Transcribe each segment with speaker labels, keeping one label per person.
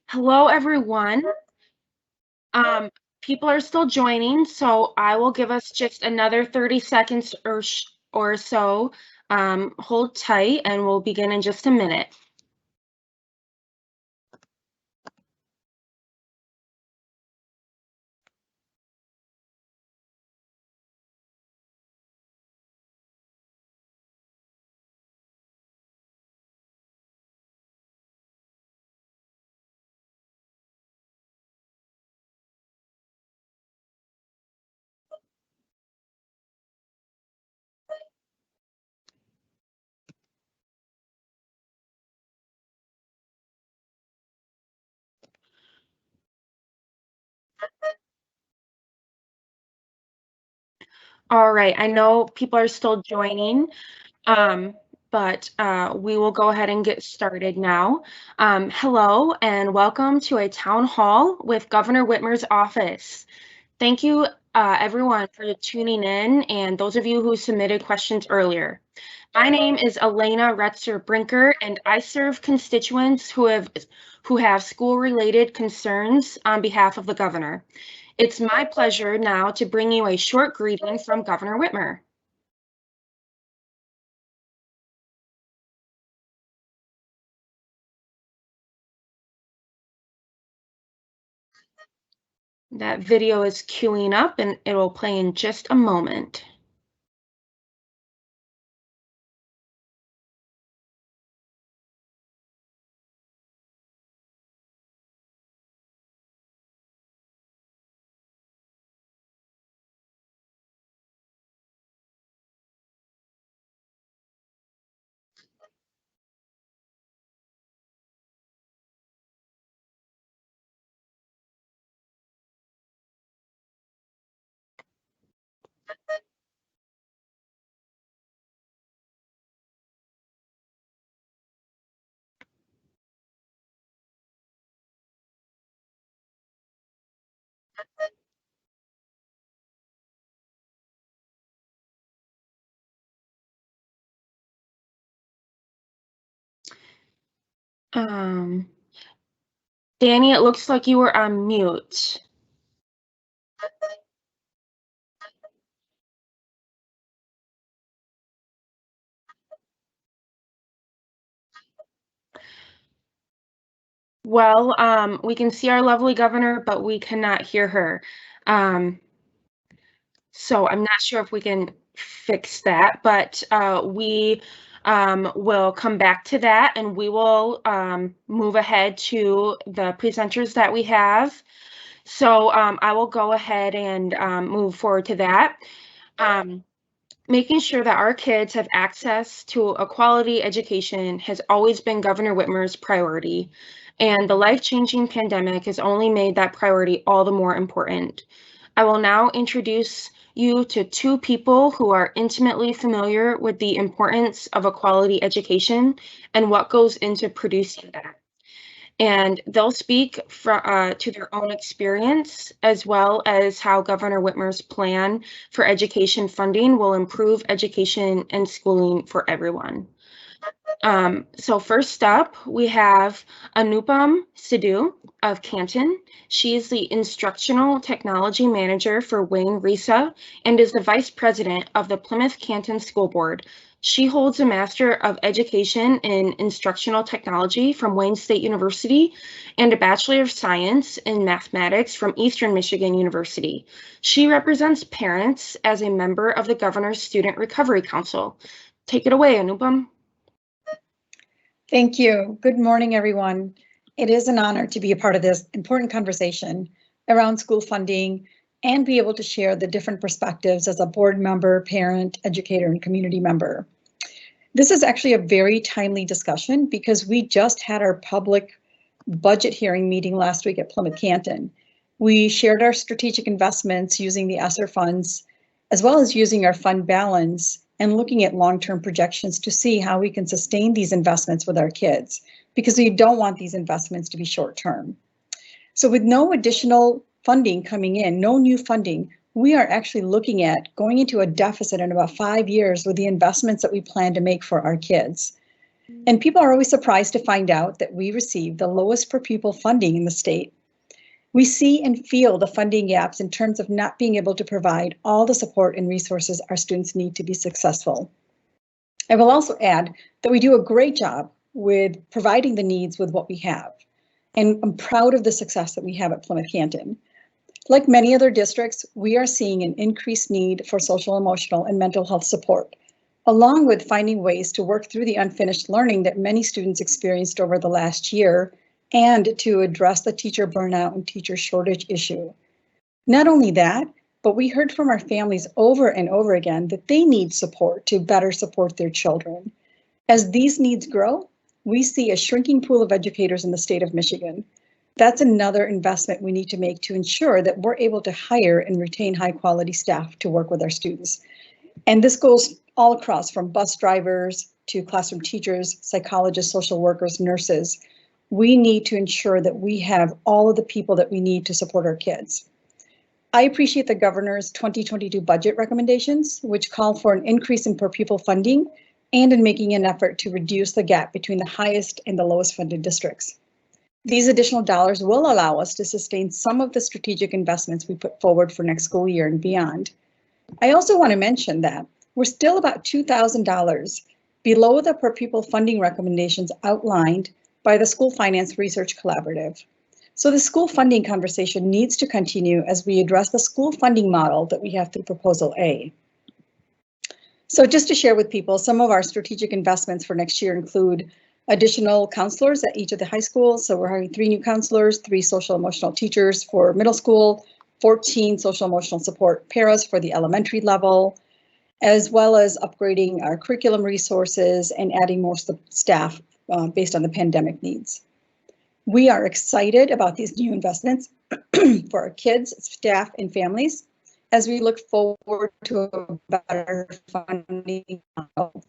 Speaker 1: Hello, everyone. Um, People are still joining, so I will give us just another 30 seconds or so. Hold tight, and we'll begin in just a minute. All right, I know people are still joining, um, but we will go ahead and get started now. Hello, and welcome to a town hall with Governor Whitmer's office. Thank you, everyone, for tuning in, and those of you who submitted questions earlier. My name is Elena Retzer Brinker, and I serve constituents who have school-related concerns on behalf of the governor. It's my pleasure now to bring you a short greeting from Governor Whitmer. That video is queuing up, and it will play in just a moment. Um, Danny, it looks like you were on mute. Well, we can see our lovely governor, but we cannot hear her. So I'm not sure if we can fix that, but we will come back to that, and we will move ahead to the presenters that we have. So I will go ahead and move forward to that. Making sure that our kids have access to a quality education has always been Governor Whitmer's priority, and the life-changing pandemic has only made that priority all the more important. I will now introduce you to two people who are intimately familiar with the importance of a quality education and what goes into producing that. And they'll speak to their own experience, as well as how Governor Whitmer's plan for education funding will improve education and schooling for everyone. So first up, we have Anupam Sidhu of Canton. She is the Instructional Technology Manager for Wayne Risa and is the Vice President of the Plymouth Canton School Board. She holds a Master of Education in Instructional Technology from Wayne State University and a Bachelor of Science in Mathematics from Eastern Michigan University. She represents parents as a member of the Governor's Student Recovery Council. Take it away, Anupam.
Speaker 2: Thank you. Good morning, everyone. It is an honor to be a part of this important conversation around school funding and be able to share the different perspectives as a board member, parent, educator, and community member. This is actually a very timely discussion because we just had our public budget hearing meeting last week at Plymouth Canton. We shared our strategic investments using the ESSER funds, as well as using our fund balance and looking at long-term projections to see how we can sustain these investments with our kids, because we don't want these investments to be short-term. So with no additional funding coming in, no new funding, we are actually looking at going into a deficit in about 5 years with the investments that we plan to make for our kids. And people are always surprised to find out that we receive the lowest per pupil funding in the state. We see and feel the funding gaps in terms of not being able to provide all the support and resources our students need to be successful. I will also add that we do a great job with providing the needs with what we have. And I'm proud of the success that we have at Plymouth Canton. Like many other districts, we are seeing an increased need for social, emotional, and mental health support, along with finding ways to work through the unfinished learning that many students experienced over the last year and to address the teacher burnout and teacher shortage issue. Not only that, but we heard from our families over and over again that they need support to better support their children. As these needs grow, we see a shrinking pool of educators in the state of Michigan. That's another investment we need to make to ensure that we're able to hire and retain high quality staff to work with our students. And this goes all across, from bus drivers to classroom teachers, psychologists, social workers, nurses. We need to ensure that we have all of the people that we need to support our kids. I appreciate the governor's 2022 budget recommendations, which call for an increase in per pupil funding and in making an effort to reduce the gap between the highest and the lowest funded districts. These additional dollars will allow us to sustain some of the strategic investments we put forward for next school year and beyond. I also want to mention that we're still about $2,000 below the per pupil funding recommendations outlined by the School Finance Research Collaborative. So the school funding conversation needs to continue as we address the school funding model that we have through Proposal A. So just to share with people, some of our strategic investments for next year include additional counselors at each of the high schools. So we're hiring 3 new counselors, 3 social emotional teachers for middle school, 14 social emotional support paras for the elementary level, as well as upgrading our curriculum resources and adding more staff based on the pandemic needs. We are excited about these new investments for our kids, staff, and families as we look forward to a better funding model.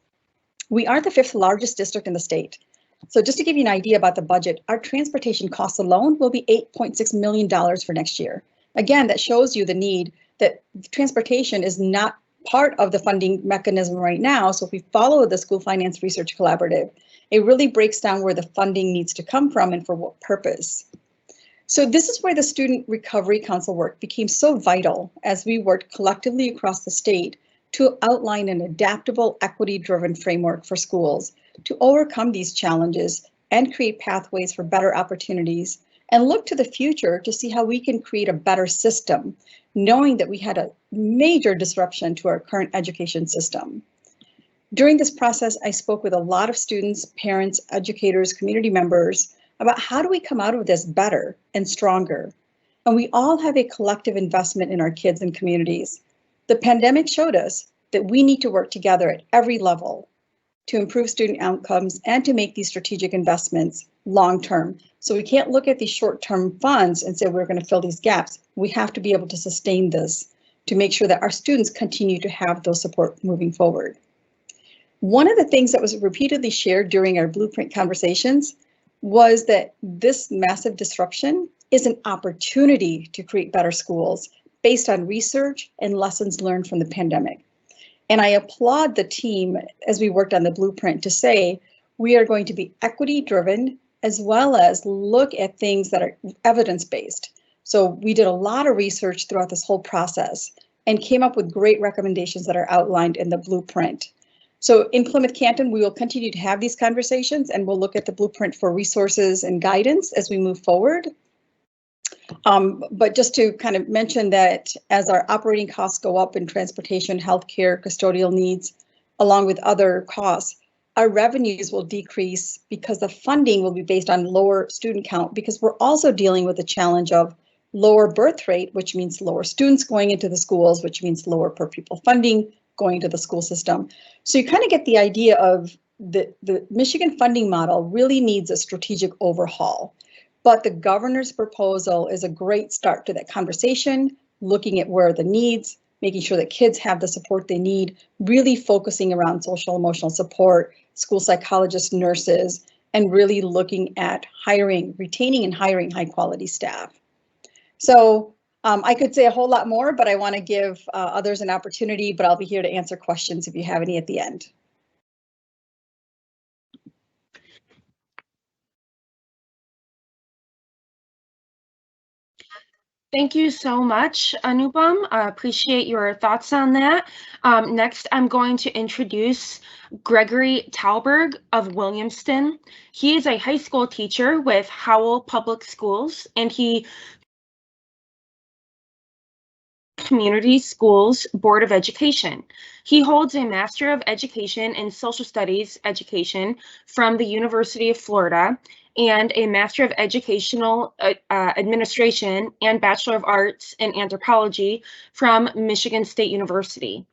Speaker 2: We are the 5th largest district in the state. So just to give you an idea about the budget, our transportation costs alone will be $8.6 million for next year. Again, that shows you the need that transportation is not part of the funding mechanism right now. So if we follow the School Finance Research Collaborative, it really breaks down where the funding needs to come from and for what purpose. So this is where the Student Recovery Council work became so vital as we worked collectively across the state to outline an adaptable, equity-driven framework for schools to overcome these challenges and create pathways for better opportunities, and look to the future to see how we can create a better system, knowing that we had a major disruption to our current education system. During this process, I spoke with a lot of students, parents, educators, community members about how do we come out of this better and stronger. And we all have a collective investment in our kids and communities. The pandemic showed us that we need to work together at every level to improve student outcomes and to make these strategic investments long-term. So we can't look at these short-term funds and say we're going to fill these gaps. We have to be able to sustain this to make sure that our students continue to have those support moving forward. One of the things that was repeatedly shared during our blueprint conversations was that this massive disruption is an opportunity to create better schools based on research and lessons learned from the pandemic. And I applaud the team as we worked on the blueprint to say we are going to be equity driven as well as look at things that are evidence-based. So we did a lot of research throughout this whole process and came up with great recommendations that are outlined in the blueprint. So in Plymouth-Canton, we will continue to have these conversations, and we'll look at the blueprint for resources and guidance as we move forward. But just to kind of mention that as our operating costs go up in transportation, healthcare, custodial needs, along with other costs, our revenues will decrease because the funding will be based on lower student count, because we're also dealing with the challenge of lower birth rate, which means lower students going into the schools, which means lower per pupil funding going to the school system. So you kind of get the idea of the Michigan funding model really needs a strategic overhaul. But the governor's proposal is a great start to that conversation, looking at where are the needs, making sure that kids have the support they need, really focusing around social emotional support, school psychologists, nurses, and really looking at retaining and hiring high quality staff. So I could say a whole lot more, but I want to give others an opportunity, but I'll be here to answer questions if you have any at the end.
Speaker 1: Thank you so much, Anupam. I appreciate your thoughts on that. Next, I'm going to introduce Gregory Talberg of Williamston. He is a high school teacher with Howell Public Schools, and he Community Schools Board of Education. He holds a Master of Education in Social Studies Education from the University of Florida and a Master of Educational Administration and Bachelor of Arts in Anthropology from Michigan State University.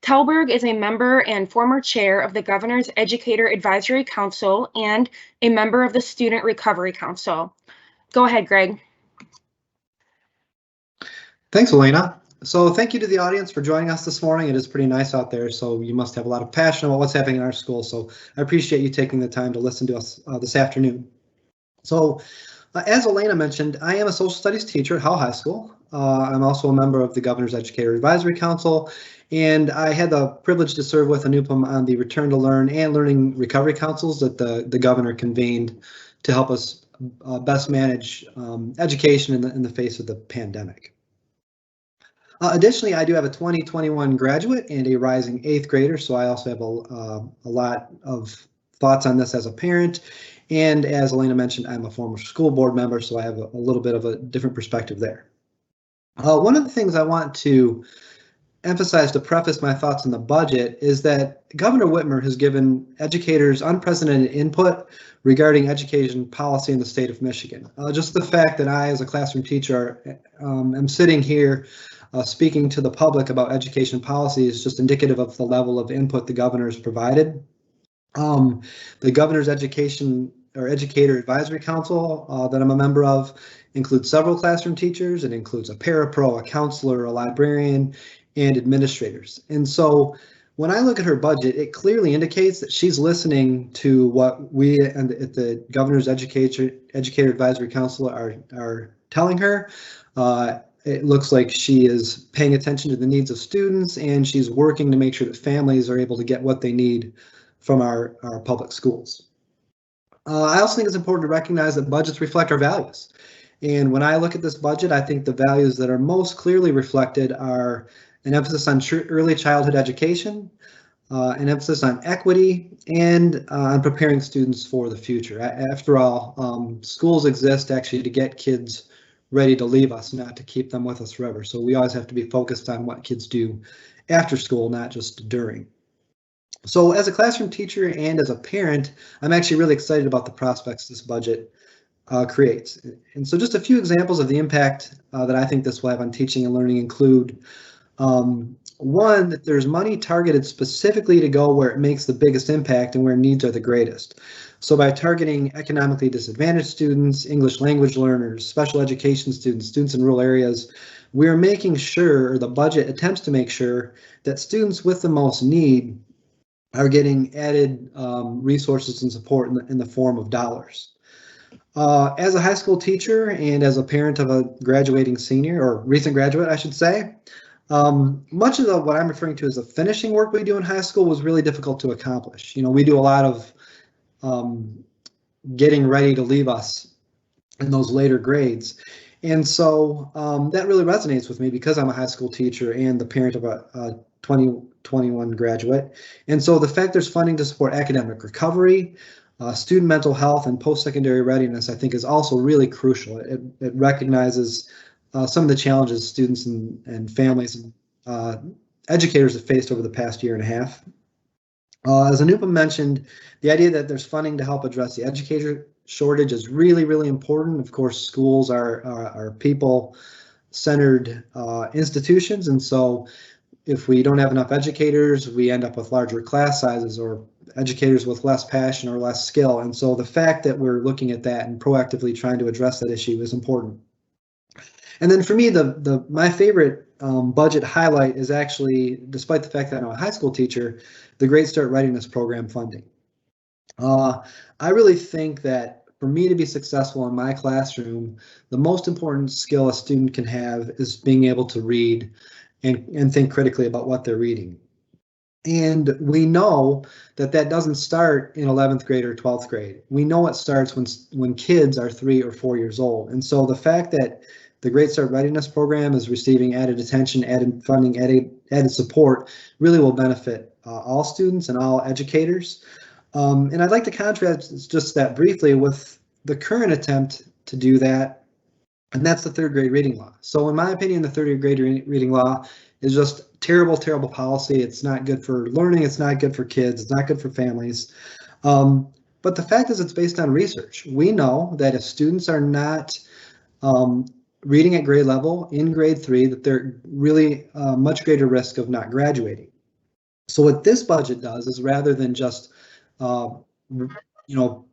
Speaker 1: Talberg is a member and former chair of the Governor's Educator Advisory Council and a member of the Student Recovery Council. Go ahead, Greg.
Speaker 3: Thanks, Elena. So thank you to the audience for joining us this morning. It is pretty nice out there, so you must have a lot of passion about what's happening in our school. So I appreciate you taking the time to listen to us this afternoon. So as Elena mentioned, I am a social studies teacher at Howell High School. I'm also a member of the Governor's Educator Advisory Council, and I had the privilege to serve with Anupam on the Return to Learn and Learning Recovery Councils that the governor convened to help us best manage education in the face of the pandemic. Additionally, I do have a 2021 graduate and a rising 8th grader, so I also have a lot of thoughts on this as a parent. And as Elena mentioned, I'm a former school board member, so I have a little bit of a different perspective there. One of the things I want to emphasize to preface my thoughts on the budget is that Governor Whitmer has given educators unprecedented input regarding education policy in the state of Michigan. Just the fact that I, as a classroom teacher, am sitting here speaking to the public about education policy is just indicative of the level of input the governor has provided. The Governor's Educator Advisory Council that I'm a member of includes several classroom teachers. It includes a parapro, a counselor, a librarian, and administrators. And so when I look at her budget, it clearly indicates that she's listening to what we at the Governor's Educator Advisory Council are telling her. It looks like she is paying attention to the needs of students, and she's working to make sure that families are able to get what they need from our public schools. I also think it's important to recognize that budgets reflect our values. And when I look at this budget, I think the values that are most clearly reflected are an emphasis on early childhood education, an emphasis on equity, and on preparing students for the future. After all, schools exist actually to get kids ready to leave us, not to keep them with us forever. So we always have to be focused on what kids do after school, not just during. So as a classroom teacher and as a parent, I'm actually really excited about the prospects this budget creates. And so just a few examples of the impact that I think this will have on teaching and learning include one, that there's money targeted specifically to go where it makes the biggest impact and where needs are the greatest. So by targeting economically disadvantaged students, English language learners, special education students, students in rural areas, we're making sure, or the budget attempts to make sure, that students with the most need are getting added resources and support in the form of dollars. As a high school teacher and as a parent of a graduating senior, or recent graduate, I should say, much of what I'm referring to as the finishing work we do in high school was really difficult to accomplish. You know, we do a lot of getting ready to leave us in those later grades. And so that really resonates with me because I'm a high school teacher and the parent of a 2021 graduate. And so the fact there's funding to support academic recovery, student mental health, and post-secondary readiness, I think, is also really crucial. It recognizes some of the challenges students and families and educators have faced over the past year and a half. As Anupa mentioned, the idea that there's funding to help address the educator shortage is really, really important. Of course, schools are people-centered institutions, and so if we don't have enough educators, we end up with larger class sizes or educators with less passion or less skill. And so the fact that we're looking at that and proactively trying to address that issue is important. And then for me, my favorite budget highlight is actually, despite the fact that I'm a high school teacher, the Great Start Readiness Program funding. I really think that for me to be successful in my classroom, the most important skill a student can have is being able to read and think critically about what they're reading. And we know that doesn't start in 11th grade or 12th grade. We know it starts when kids are 3 or 4 years old. And so the fact that the Great Start Readiness Program is receiving added attention, added funding, added support really will benefit all students and all educators. And I'd like to contrast just that briefly with the current attempt to do that, and that's the third grade reading law. So in my opinion, the third grade reading law is just terrible, terrible policy. It's not good for learning. It's not good for kids. It's not good for families. But the fact is it's based on research. We know that if students are not reading at grade level in grade 3, that they're really much greater risk of not graduating. So what this budget does is rather than just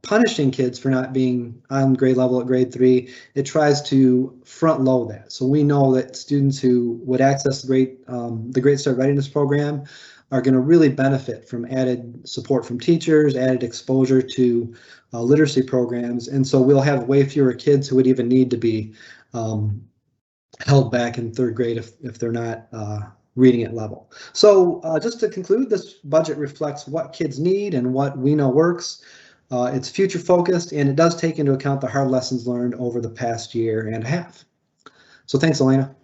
Speaker 3: punishing kids for not being on grade level at grade 3, it tries to front load that. So we know that students who would access the Great Start Readiness Program are going to really benefit from added support from teachers, added exposure to literacy programs, and so we'll have way fewer kids who would even need to be held back in third grade if they're not reading at level. So just to conclude, this budget reflects what kids need and what we know works. It's future focused, and it does take into account the hard lessons learned over the past year and a half. So thanks, Elena.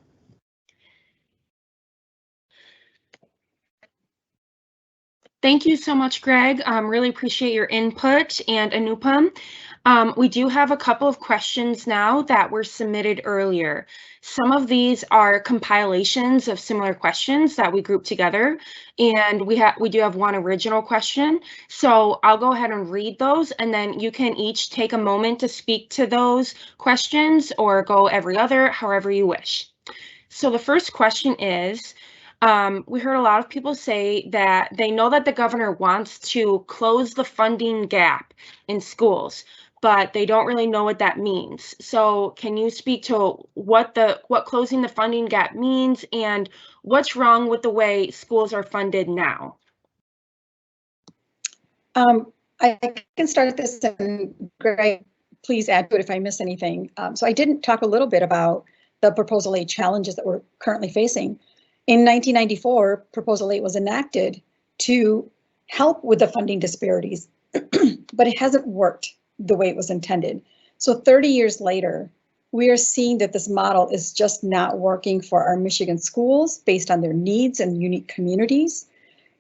Speaker 1: Thank you so much, Greg. Really appreciate your input, and Anupam. We do have a couple of questions now that were submitted earlier. Some of these are compilations of similar questions that we grouped together, and we do have one original question. So I'll go ahead and read those, and then you can each take a moment to speak to those questions or go every other, however you wish. So the first question is, we heard a lot of people say that they know that the governor wants to close the funding gap in schools, but they don't really know what that means. So can you speak to what closing the funding gap means and what's wrong with the way schools are funded now?
Speaker 2: I can start this, and Greg, please add to it if I miss anything. So I didn't talk a little bit about the Proposal 8 challenges that we're currently facing. In 1994, Proposal 8 was enacted to help with the funding disparities, but it hasn't worked the way it was intended. So 30 years later, we are seeing that this model is just not working for our Michigan schools based on their needs and unique communities.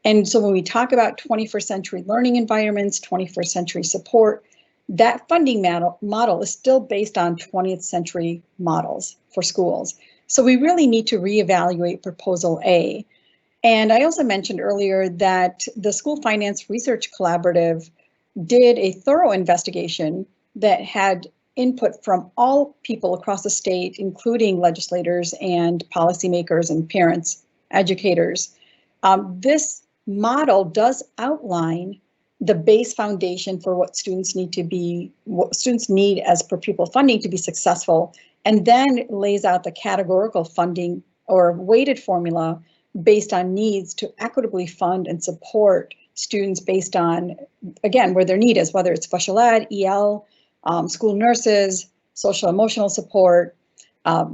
Speaker 2: And so when we talk about 21st century learning environments, 21st century support, that funding model is still based on 20th century models for schools. So we really need to reevaluate Proposal A. And I also mentioned earlier that the School Finance Research Collaborative did a thorough investigation that had input from all people across the state, including legislators and policymakers and parents, educators. This model does outline the base foundation for what students need as per pupil funding to be successful, and then lays out the categorical funding or weighted formula based on needs to equitably fund and support students based on, again, where their need is, whether it's special ed, EL, school nurses, social emotional support,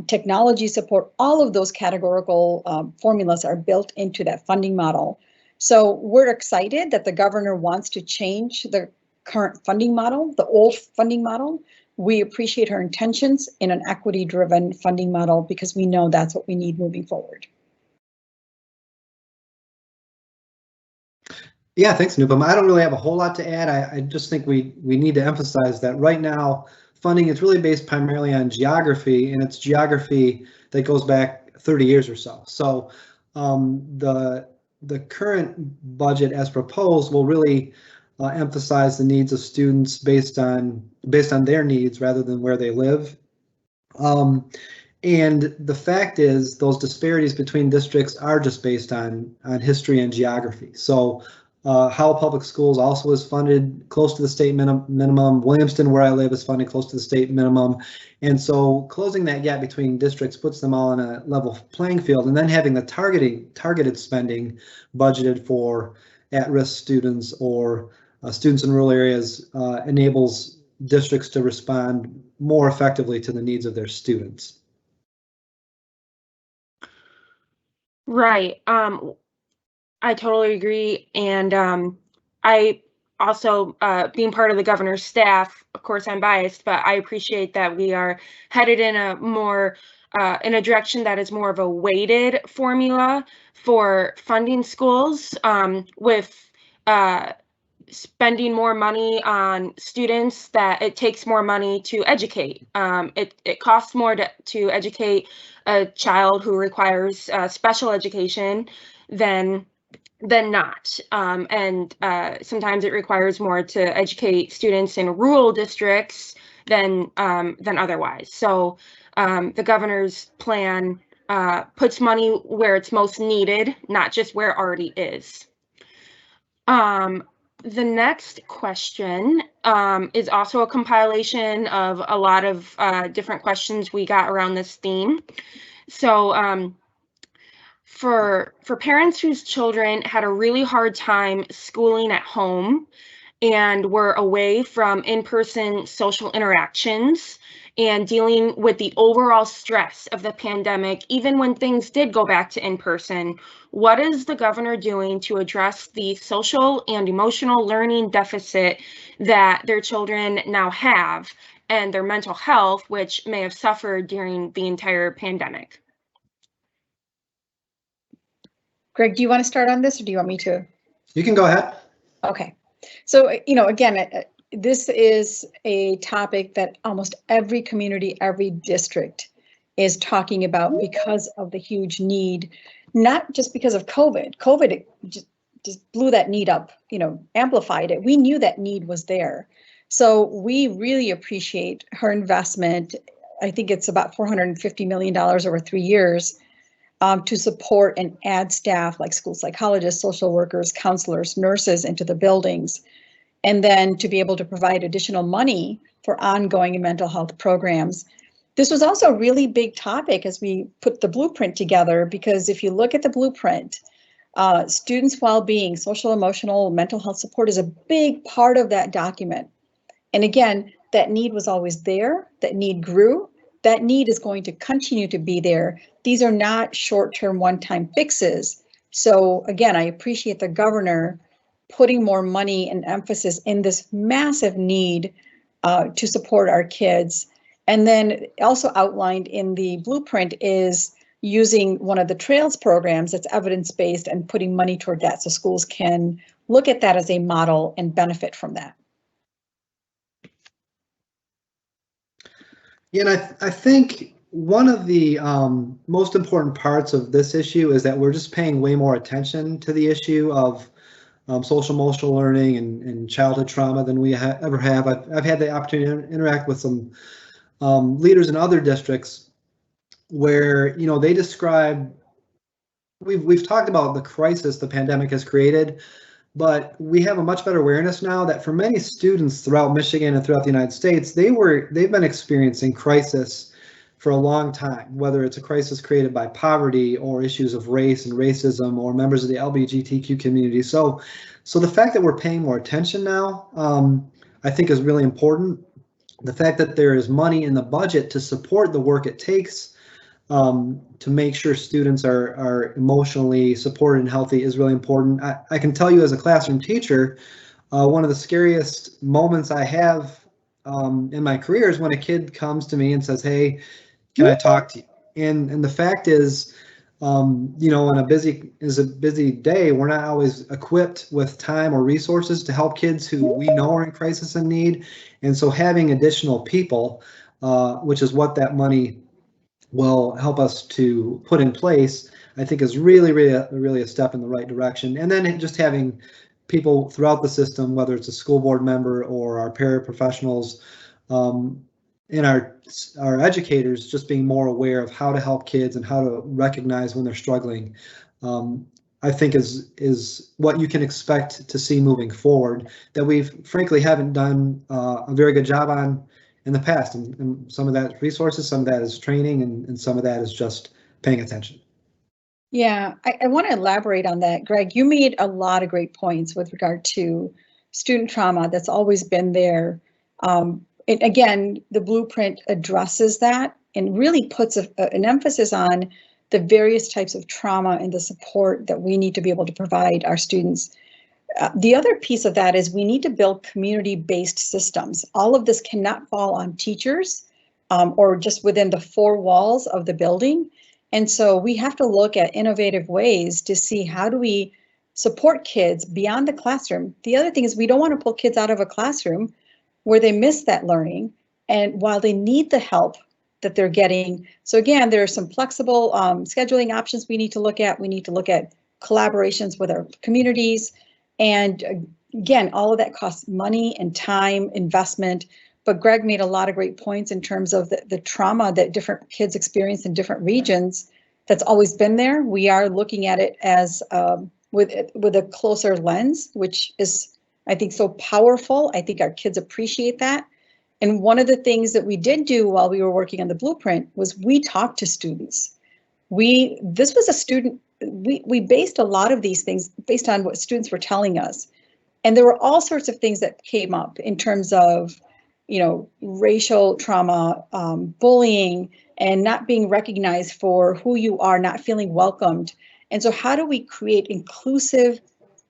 Speaker 2: technology support. All of those categorical formulas are built into that funding model. So we're excited that the governor wants to change the current funding model, the old funding model. We appreciate her intentions in an equity-driven funding model because we know that's what we need moving forward.
Speaker 3: Yeah, thanks, Nupam. I don't really have a whole lot to add. I just think we need to emphasize that right now, funding is really based primarily on geography, and it's geography that goes back 30 years or so. So the current budget as proposed will really emphasize the needs of students based on their needs rather than where they live. And the fact is, those disparities between districts are just based on history and geography. So Howell Public Schools also is funded close to the state minimum. Williamston, where I live, is funded close to the state minimum. And so closing that gap between districts puts them all on a level playing field, and then having the targeted spending budgeted for at-risk students or students in rural areas enables districts to respond more effectively to the needs of their students.
Speaker 1: Right. I totally agree. And I also, being part of the governor's staff, of course, I'm biased, but I appreciate that we are headed in a more in a direction that is more of a weighted formula for funding schools, with spending more money on students that it takes more money to educate. It costs more to educate a child who requires special education than not. And sometimes it requires more to educate students in rural districts than otherwise. So the governor's plan puts money where it's most needed, not just where it already is. The next question is also a compilation of a lot of different questions we got around this theme. So for parents whose children had a really hard time schooling at home and were away from in-person social interactions and dealing with the overall stress of the pandemic, even when things did go back to in-person, what is the governor doing to address the social and emotional learning deficit that their children now have and their mental health, which may have suffered during the entire pandemic?
Speaker 2: Greg, do you want to start on this or do you want me to?
Speaker 3: You can go ahead.
Speaker 2: Okay. So, again, this is a topic that almost every community, every district is talking about because of the huge need, not just because of COVID. COVID just blew that need up, amplified it. We knew that need was there. So we really appreciate her investment. I think it's about $450 million over 3 years to support and add staff like school psychologists, social workers, counselors, nurses into the buildings. And then to be able to provide additional money for ongoing mental health programs. This was also a really big topic as we put the blueprint together, because if you look at the blueprint, students' well-being, social, emotional, mental health support is a big part of that document. And again, that need was always there, that need grew, that need is going to continue to be there. These are not short-term one-time fixes. So again, I appreciate the governor putting more money and emphasis in this massive need to support our kids. And then also outlined in the blueprint is using one of the TRAILS programs that's evidence-based and putting money toward that so schools can look at that as a model and benefit from that.
Speaker 3: Yeah, and I think one of the most important parts of this issue is that we're just paying way more attention to the issue of social emotional learning and childhood trauma than we ever have. I've had the opportunity to interact with some leaders in other districts where, they describe, we've talked about the crisis the pandemic has created, but we have a much better awareness now that for many students throughout Michigan and throughout the United States, they've been experiencing crisis for a long time, whether it's a crisis created by poverty or issues of race and racism or members of the LGBTQ community. So the fact that we're paying more attention now, I think is really important. The fact that there is money in the budget to support the work it takes to make sure students are emotionally supported and healthy is really important. I can tell you as a classroom teacher, one of the scariest moments I have in my career is when a kid comes to me and says, "Hey, can I talk to you?" And the fact is, you know, on a busy day, we're not always equipped with time or resources to help kids who we know are in crisis and need. And so having additional people, which is what that money will help us to put in place, I think is really a step in the right direction. And then just having people throughout the system, whether it's a school board member or our paraprofessionals, and our educators, just being more aware of how to help kids and how to recognize when they're struggling, I think is what you can expect to see moving forward, that we've frankly haven't done a very good job on in the past. And some of that resources, some of that is training, and some of that is just paying attention.
Speaker 2: Yeah, I want to elaborate on that. Greg, you made a lot of great points with regard to student trauma that's always been there. And again, the blueprint addresses that and really puts an emphasis on the various types of trauma and the support that we need to be able to provide our students. The other piece of that is we need to build community-based systems. All of this cannot fall on teachers or just within the four walls of the building. And so we have to look at innovative ways to see how do we support kids beyond the classroom. The other thing is we don't want to pull kids out of a classroom where they miss that learning, and while they need the help that they're getting. So again, there are some flexible scheduling options we need to look at. We need to look at collaborations with our communities. And again, all of that costs money and time, investment. But Greg made a lot of great points in terms of the trauma that different kids experience in different regions. That's always been there. We are looking at it as with a closer lens, which is, I think, so powerful. I think our kids appreciate that. And one of the things that we did do while we were working on the blueprint was we talked to students. This was a student, we based a lot of these things based on what students were telling us. And there were all sorts of things that came up in terms of, you know, racial trauma, bullying, and not being recognized for who you are, not feeling welcomed. And so how do we create inclusive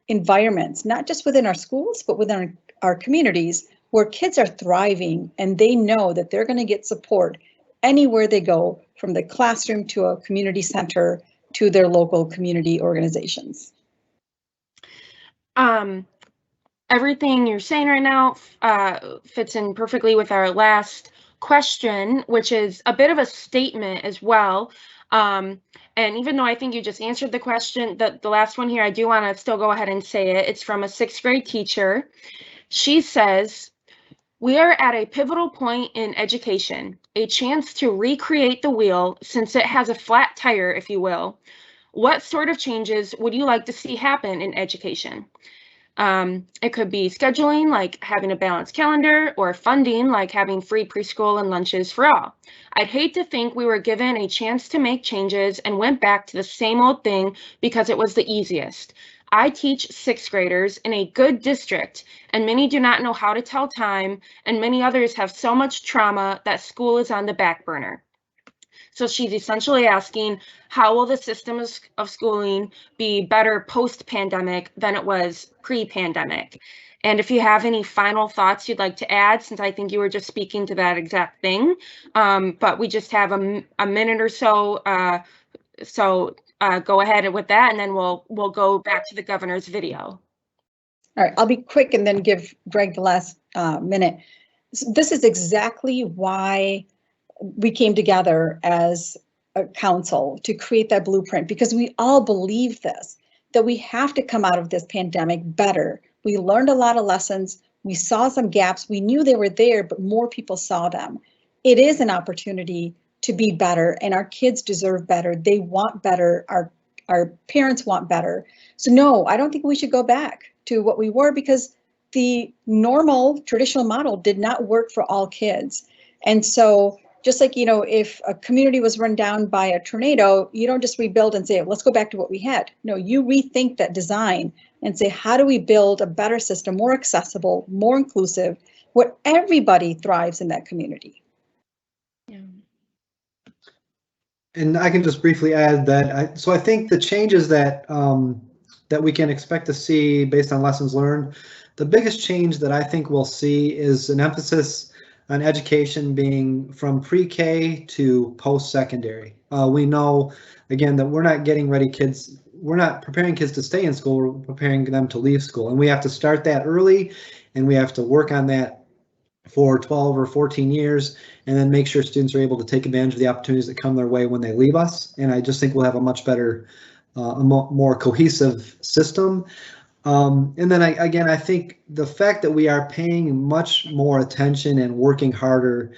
Speaker 2: environments, not just within our schools, but within our communities, where kids are thriving and they know that they're going to get support anywhere they go, from the classroom to a community center to their local community organizations.
Speaker 1: Everything you're saying right now fits in perfectly with our last question, which is a bit of a statement as well. And even though I think you just answered the question, the last one here, I do want to still go ahead and say it. It's from a 6th grade teacher. She says, "We are at a pivotal point in education, a chance to recreate the wheel since it has a flat tire, if you will. What sort of changes would you like to see happen in education? It could be scheduling, like having a balanced calendar, or funding, like having free preschool and lunches for all. I'd hate to think we were given a chance to make changes and went back to the same old thing because it was the easiest. I teach 6th graders in a good district, and many do not know how to tell time, and many others have so much trauma that school is on the back burner." So she's essentially asking, how will the system of schooling be better post-pandemic than it was pre-pandemic? And if you have any final thoughts you'd like to add, since I think you were just speaking to that exact thing, but we just have a minute or so, go ahead with that, and then we'll go back to the governor's video.
Speaker 2: All right, I'll be quick and then give Greg the last minute. This is exactly why we came together as a council to create that blueprint, because we all believe this, that we have to come out of this pandemic better. We learned a lot of lessons. We saw some gaps. We knew they were there, but more people saw them. It is an opportunity to be better, and our kids deserve better. They want better. Our parents want better. So no, I don't think we should go back to what we were, because the normal traditional model did not work for all kids. And so just like, you know, if a community was run down by a tornado, you don't just rebuild and say, let's go back to what we had. No, you rethink that design and say, how do we build a better system, more accessible, more inclusive, where everybody thrives in that community?
Speaker 1: Yeah.
Speaker 3: And I can just briefly add that, so I think the changes that that we can expect to see based on lessons learned, the biggest change that I think we'll see is an emphasis on education being from pre-K to post-secondary. We know, again, that we're not getting ready kids, we're not preparing kids to stay in school, we're preparing them to leave school. And we have to start that early, and we have to work on that for 12 or 14 years, and then make sure students are able to take advantage of the opportunities that come their way when they leave us. And I just think we'll have a much better, a more cohesive system. And then I think the fact that we are paying much more attention and working harder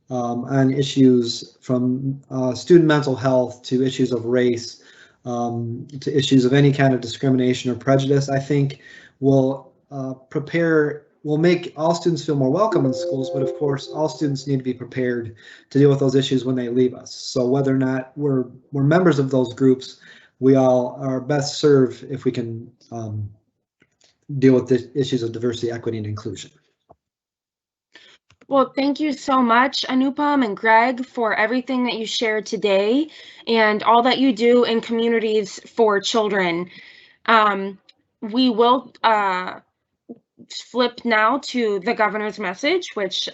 Speaker 3: on issues from student mental health to issues of race, to issues of any kind of discrimination or prejudice, I think will will make all students feel more welcome in schools, but of course, all students need to be prepared to deal with those issues when they leave us. So whether or not we're members of those groups, we all are best served if we can deal with the issues of diversity, equity, and inclusion.
Speaker 1: Well, thank you so much, Anupam and Greg, for everything that you shared today and all that you do in communities for children. We will flip now to the governor's message, which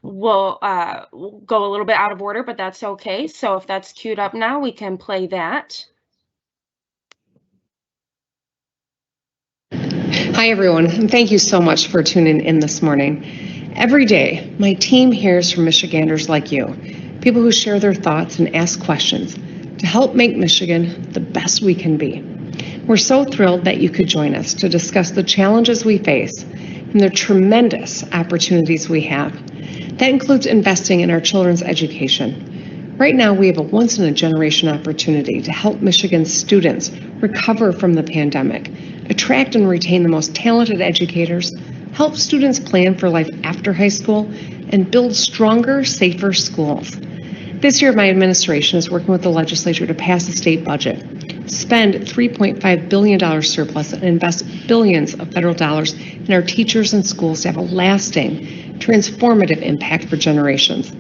Speaker 1: will go a little bit out of order, but that's okay. So if that's queued up now, we can play that.
Speaker 4: Hi, everyone, and thank you so much for tuning in this morning. Every day, my team hears from Michiganders like you, people who share their thoughts and ask questions to help make Michigan the best we can be. We're so thrilled that you could join us to discuss the challenges we face and the tremendous opportunities we have. That includes investing in our children's education. Right now, we have a once-in-a-generation opportunity to help Michigan's students recover from the pandemic, attract and retain the most talented educators, help students plan for life after high school, and build stronger, safer schools. This year, my administration is working with the legislature to pass a state budget, spend $3.5 billion surplus, and invest billions of federal dollars in our teachers and schools to have a lasting, transformative impact for generations.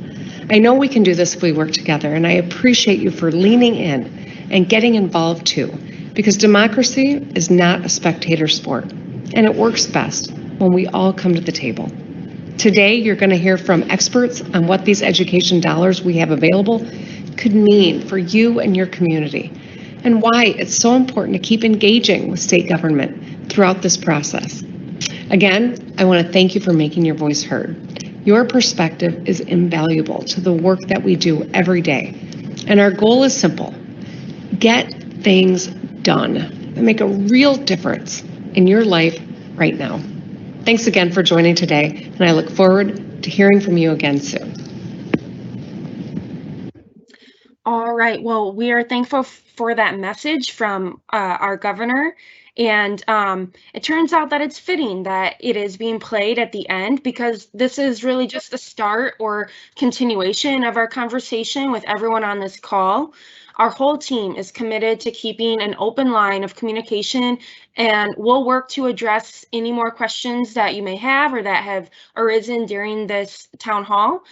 Speaker 4: I know we can do this if we work together, and I appreciate you for leaning in and getting involved too, because democracy is not a spectator sport, and it works best when we all come to the table. Today, you're going to hear from experts on what these education dollars we have available could mean for you and your community, and why it's so important to keep engaging with state government throughout this process. Again, I want to thank you for making your voice heard. Your perspective is invaluable to the work that we do every day, and our goal is simple: get things done and make a real difference in your life right now. Thanks again for joining today, and I look forward to hearing from you again soon.
Speaker 1: All right, well, we are thankful for that message from our governor. And it turns out that it's fitting that it is being played at the end, because this is really just the start or continuation of our conversation with everyone on this call. Our whole team is committed to keeping an open line of communication, and we'll work to address any more questions that you may have or that have arisen during this town hall.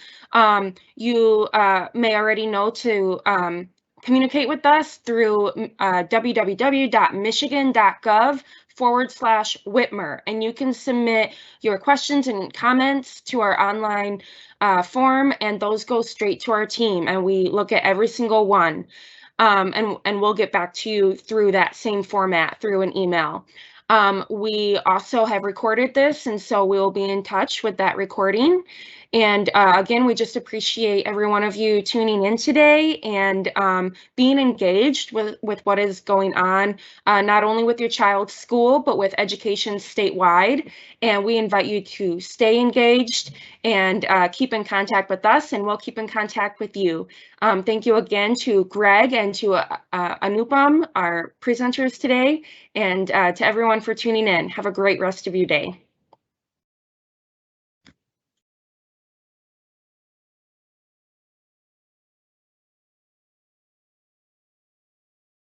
Speaker 1: You may already know to communicate with us through www.michigan.gov/Whitmer, and you can submit your questions and comments to our online form, and those go straight to our team, and we look at every single one. And we'll get back to you through that same format, through an email. We also have recorded this, and so we'll be in touch with that recording. And again, we just appreciate every one of you tuning in today and being engaged with what is going on, not only with your child's school, but with education statewide. And we invite you to stay engaged and keep in contact with us, and we'll keep in contact with you. Thank you again to Greg and to Anupam, our presenters today, and to everyone for tuning in. Have a great rest of your day.